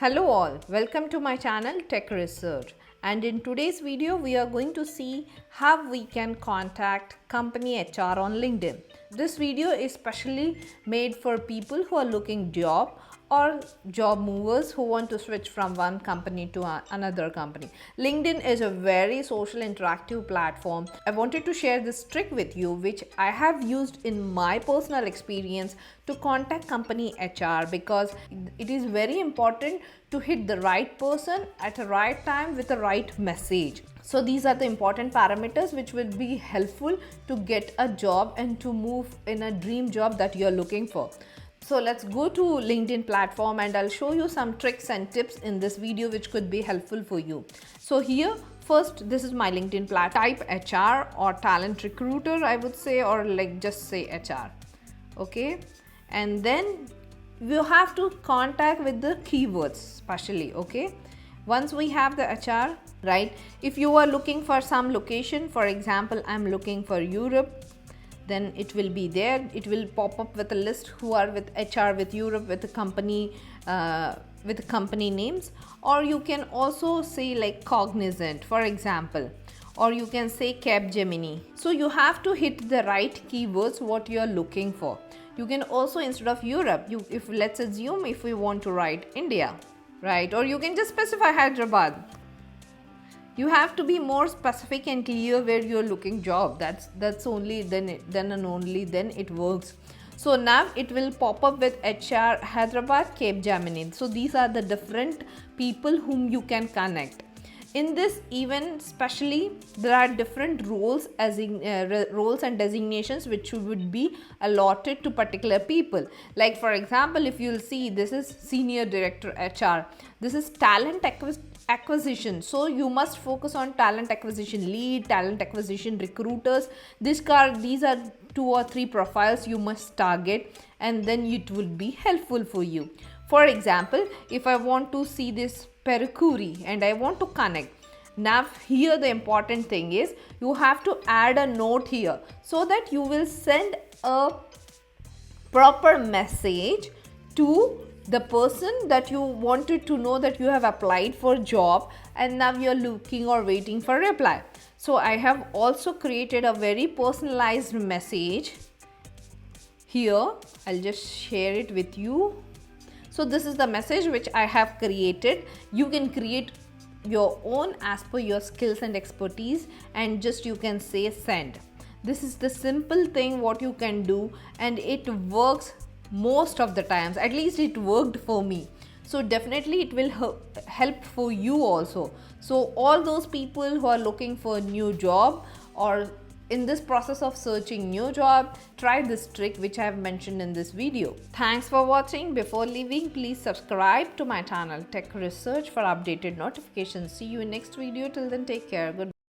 Hello all, welcome to my channel Tech Research, and in today's video we are going to see how we can contact company HR on LinkedIn. This video is specially made for people who are looking job or job movers who want to switch from one company to another company. LinkedIn is a very social interactive platform. I wanted to share this trick with you which I have used in my personal experience to contact company HR, because it is very important to hit the right person at the right time with the right message. So these are the important parameters which will be helpful to get a job and to move in a dream job that you're looking for. So let's go to LinkedIn platform and I'll show you some tricks and tips in this video which could be helpful for you. So here, first, this is my LinkedIn platform. Type HR or talent recruiter, I would say, or like just say HR. Okay. And then you have to contact with the keywords especially. Okay. Once we have the HR, right? If you are looking for some location, for example, I'm looking for Europe, then it will be there. It will pop up with a list who are with HR with Europe with the company names. Or you can also say like Cognizant, for example, or you can say Capgemini. So you have to hit the right keywords what you are looking for. You can also, instead of Europe, if let's assume if we want to write India, right? Or you can just specify Hyderabad. You have to be more specific and clear where you're looking job. That's only then it works. So now it will pop up with HR Hyderabad, Capgemini. So these are the different people whom you can connect. In this event, especially, there are different roles and designations which would be allotted to particular people. Like for example, if you'll see, this is Senior Director HR. This is Talent Acquisition. So you must focus on talent acquisition lead, talent acquisition recruiters. These are 2 or 3 profiles you must target, and then it will be helpful for you. For example, if I want to see this perukuri and I want to connect, now here the important thing is you have to add a note here so that you will send a proper message to the person that you wanted to know that you have applied for job and now you're looking or waiting for reply. So I have also created a very personalized message here. I'll just share it with you. So this is the message which I have created. You can create your own as per your skills and expertise, and just you can say send. This is the simple thing what you can do, and it works most of the times. At least it worked for me. So definitely it will help for you also. So all those people who are looking for a new job or in this process of searching new job, try this trick which I have mentioned in this video. Thanks for watching. Before leaving, please subscribe to my channel Tech Research for updated notifications. See you in next video. Till then, take care. Goodbye.